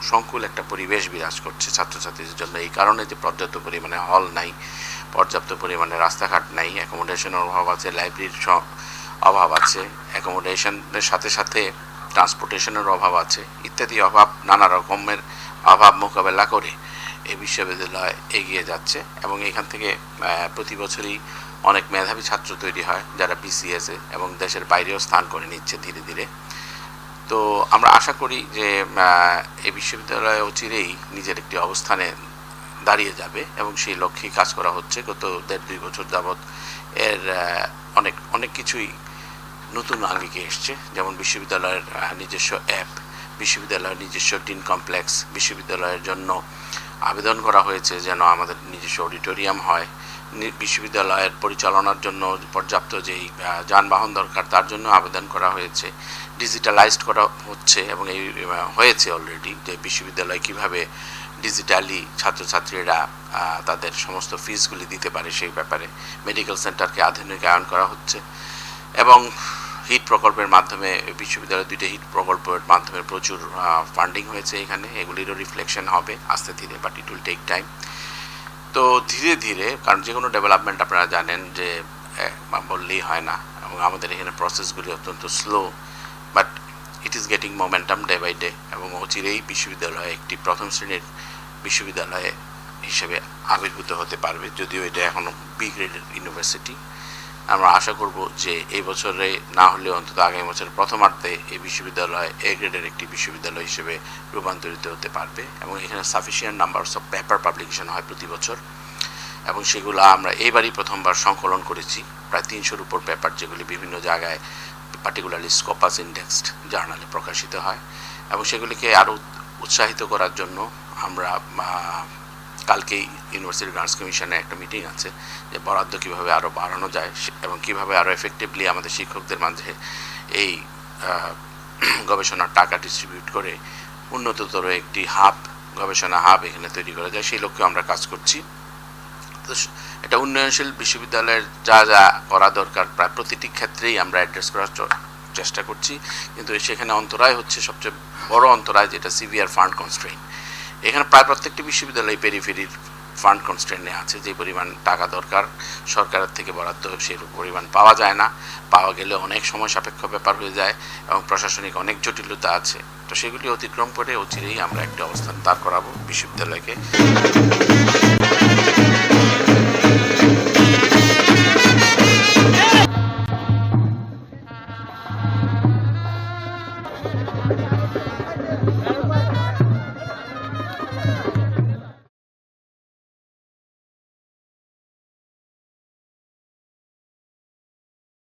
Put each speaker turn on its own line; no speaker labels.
সংকুল একটা পরিবেশ বিরাজ করছে ছাত্রছাত্রীদের জন্য। এই কারণে যে পর্যাপ্ত পরিমাণে হল নাই, পর্যাপ্ত পরিমাণে রাস্তাঘাট নাই, অ্যাকোমোডেশনের অভাব আছে, লাইব্রেরির অভাব আছে, অ্যাকোমোডেশনের সাথে সাথে ট্রান্সপোর্টেশনের অভাব আছে, ইত্যাদি অভাব, নানা রকমের অভাব মোকাবেলা করে এই বিশ্ববিদ্যালয় এগিয়ে যাচ্ছে। এবং এখান থেকে প্রতি বছরই অনেক মেধাবী ছাত্র তৈরি হয় যারা বিসিএসে এবং দেশের বাইরেও স্থান করে নিচ্ছে ধীরে ধীরে। তো আমরা আশা করি যে এই বিশ্ববিদ্যালয় অচিরেই নিজের একটি অবস্থানে দাঁড়িয়ে যাবে এবং সেই লক্ষ্যেই কাজ করা হচ্ছে। গত 1.5-2 বছর যাবৎ এর অনেক কিছুই নতুন আঙ্গিকে এসছে, যেমন বিশ্ববিদ্যালয়ের নিজস্ব অ্যাপ, বিশ্ববিদ্যালয়ের নিজস্ব ডিন কমপ্লেক্স, বিশ্ববিদ্যালয়ের জন্য আবেদন করা হয়েছে যেন আমাদের নিজস্ব অডিটোরিয়াম হয়, বিশ্ববিদ্যালয়ের পরিচালনার জন্য পর্যাপ্ত যেই যানবাহন দরকার তার জন্য আবেদন করা হয়েছে, ডিজিটালাইজড করা হচ্ছে এবং এই হয়েছে অলরেডি যে বিশ্ববিদ্যালয় কীভাবে ডিজিটালি ছাত্রছাত্রীরা তাদের সমস্ত ফিসগুলি দিতে পারে সেই ব্যাপারে মেডিকেল সেন্টারকে আধুনিকায়ন করা হচ্ছে। এবং হিট প্রকল্পের মাধ্যমে বিশ্ববিদ্যালয়ের 2টা হিট প্রকল্পের মাধ্যমে প্রচুর ফান্ডিং হয়েছে এখানে, এগুলিরও রিফ্লেকশন হবে আস্তে ধীরে, but it will take time. তো ধীরে ধীরে, কারণ যে কোনো ডেভেলপমেন্ট আপনারা জানেন যে বললেই হয় না, এবং আমাদের এখানে প্রসেসগুলি অত্যন্ত slow, but it is getting momentum day by day, এবং অচিরেই বিশ্ববিদ্যালয়ে একটি প্রথম শ্রেণীর বিশ্ববিদ্যালয় হিসেবে আবির্ভূত হতে পারবে, যদিও এটা এখনও বি গ্রেডের ইউনিভার্সিটি। আমরা আশা করব যে এই বছরে না হলেও অন্তত আগামী বছরের প্রথমার্ধে এই বিশ্ববিদ্যালয় এ গ্রেডের একটি বিশ্ববিদ্যালয় হিসেবে রূপান্তরিত হতে পারবে। এবং এখানে sufficient numbers of paper publication হয় প্রতি বছর, এবং সেগুলো আমরা এইবারই প্রথমবার সংকলন করেছি, প্রায় 300-র উপর পেপার, যেগুলি বিভিন্ন জায়গায় পার্টিকুলারলি স্কপাস ইন্ডেক্সড জার্নালে প্রকাশিত হয়। এবং সেগুলিকে আরও উৎসাহিত করার জন্য আমরা কালকেই ইউনিভার্সিটি গ্রান্টস কমিশনে একটা মিটিং আছে যে বরাদ্দ কীভাবে আরও বাড়ানো যায় এবং কীভাবে আরও এফেক্টিভলি আমাদের শিক্ষকদের মাঝে এই গবেষণার টাকা ডিস্ট্রিবিউট করে উন্নততর একটি গবেষণা হাব এখানে তৈরি করা যায়, সেই লক্ষ্যে আমরা কাজ করছি। তো এটা উন্নয়নশীল বিশ্ববিদ্যালয়ের যা যা করা দরকার প্রায় প্রতিটি ক্ষেত্রেই আমরা অ্যাড্রেস করার চেষ্টা করছি, কিন্তু সেখানে অন্তরায় হচ্ছে সবচেয়ে বড় অন্তরায়, যেটা সিভিয়ার ফান্ড কনস্ট্রেইন। এখানে প্রায় প্রত্যেকটি বিশ্ববিদ্যালয় পেরিফেরির ফান্ড কনস্ট্রেইনে আছে, যে পরিমাণ টাকা দরকার সরকারের থেকে বরাদ্দ সেই পরিমাণ পাওয়া যায় না, পাওয়া গেলে অনেক সময় সাপেক্ষ ব্যাপার হয়ে যায় এবং প্রশাসনিক অনেক জটিলতা আছে। তো সেগুলি অতিক্রম করে অচিরেই আমরা একটা অবস্থান দাঁড় করাবো বিশ্ববিদ্যালয়কে।